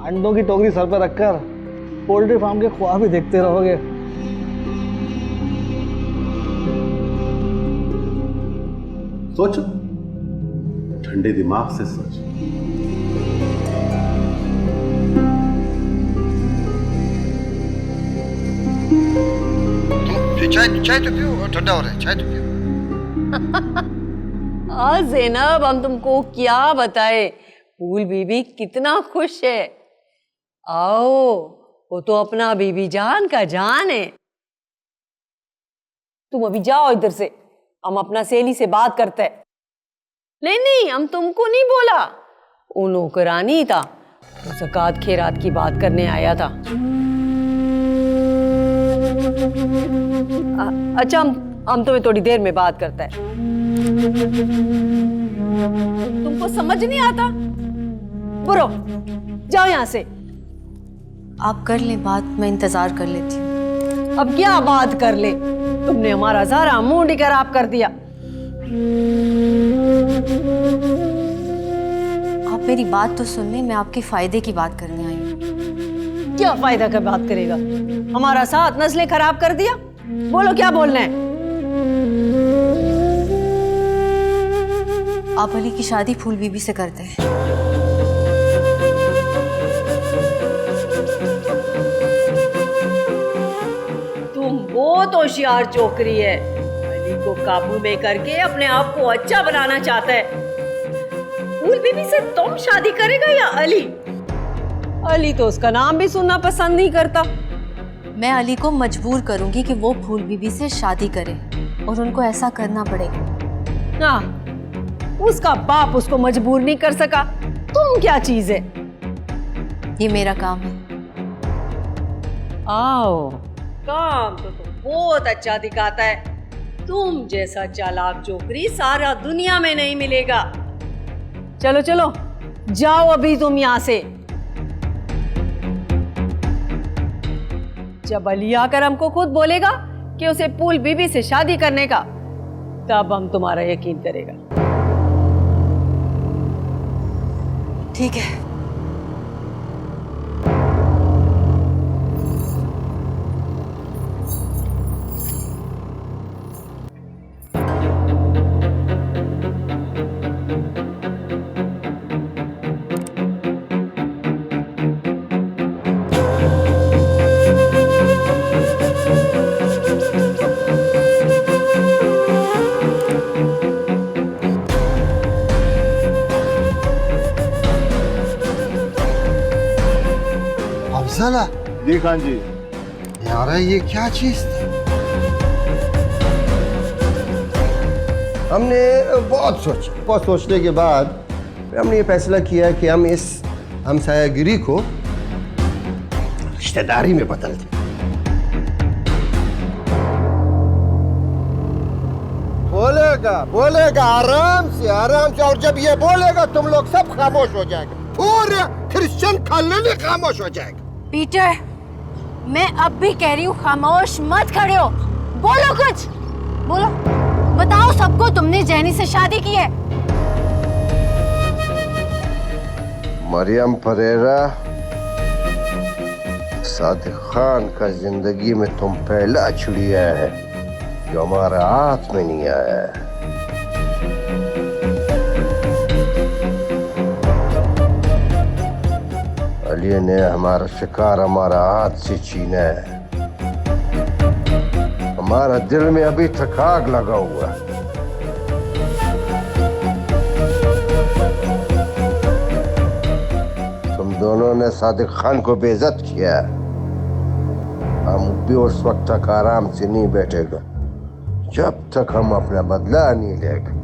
अंडों की टोकरी सर पर रखकर पोल्ट्री फार्म के ख्वाब भी देखते रहोगे। सोचो, ठंडे दिमाग से सोचो। चाय तो पियो, ठंडा हो रहा है, चाय तो पियो। ज़ैनब, हम तुमको क्या बताए, फूल बीबी कितना खुश है। आओ, वो तो अपना बीबी जान का जान है। तुम अभी जाओ इधर से, हम अपना सहेली से बात करते हैं। नहीं नहीं, हम तुमको नहीं बोला, वो नौकरानी था, ज़कात खैरात की बात करने आया था। अच्छा, हम तुम्हें थोड़ी देर में बात करते हैं। तुमको समझ नहीं आता? बुरो, जाओ यहाँ से। आप कर लें बात, मैं इंतजार कर लेती हूँ। अब क्या बात कर ले, तुमने हमारा सारा मूड ही खराब कर दिया। आप मेरी बात तो सुन लें, मैं आपके फायदे की बात करने आई हूँ। क्या फायदा का बात करेगा? हमारा साथ नस्लें खराब कर दिया। बोलो क्या बोलना है। आप अली की शादी फूल बीबी से करते हैं। तुम बहुत होशियार चोकरी है, अली को काबू में करके अपने आप को अच्छा बनाना चाहता है। फूल बीबी से तुम शादी करेगा या अली? अली तो उसका नाम भी सुनना पसंद नहीं करता। मैं अली को मजबूर करूंगी कि वो फूल बीबी से शादी करे, और उनको ऐसा करना पड़ेगा। हाँ, उसका बाप उसको मजबूर नहीं कर सका, तुम क्या चीज है? ये मेरा काम है। आओ, काम तो तुम बहुत अच्छा दिखाता है। तुम जैसा चालाक चोकरी सारा दुनिया में नहीं मिलेगा। चलो चलो, जाओ अभी तुम यहाँ से। जब अली आकर हमको खुद बोलेगा कि उसे फूल बीबी से शादी करने का, तब हम तुम्हारा यकीन करेगा। ठीक है। जी खान जी। यार ये क्या चीज थी? हमने बहुत सोचने के बाद हमने ये फैसला किया कि हम इस हमसायागिरी को रिश्तेदारी में बदल दें। बोलेगा आराम से, और जब ये बोलेगा तुम लोग सब खामोश हो जाएगा, पूरे क्रिश्चियन कॉलोनी खामोश हो जाएगा। पीटर, मैं अब भी कह रही हूँ, खामोश मत खड़े हो, बोलो कुछ, बोलो, बताओ सबको तुमने जैनी से शादी की है। मरियम परेरा, सादिक खान का जिंदगी में तुम पहला चुड़िया है जो हमारे हाथ में नहीं आया है। अली ने हमारा शिकार हमारा हाथ से छीना है। हमारा दिल में अभी तक आग लगा हुआ है। तुम दोनों ने सादिक खान को बेइज्जत किया। हम भी उस वक्त तक आराम से नहीं बैठेगा जब तक हम अपना बदला नहीं लेंगे।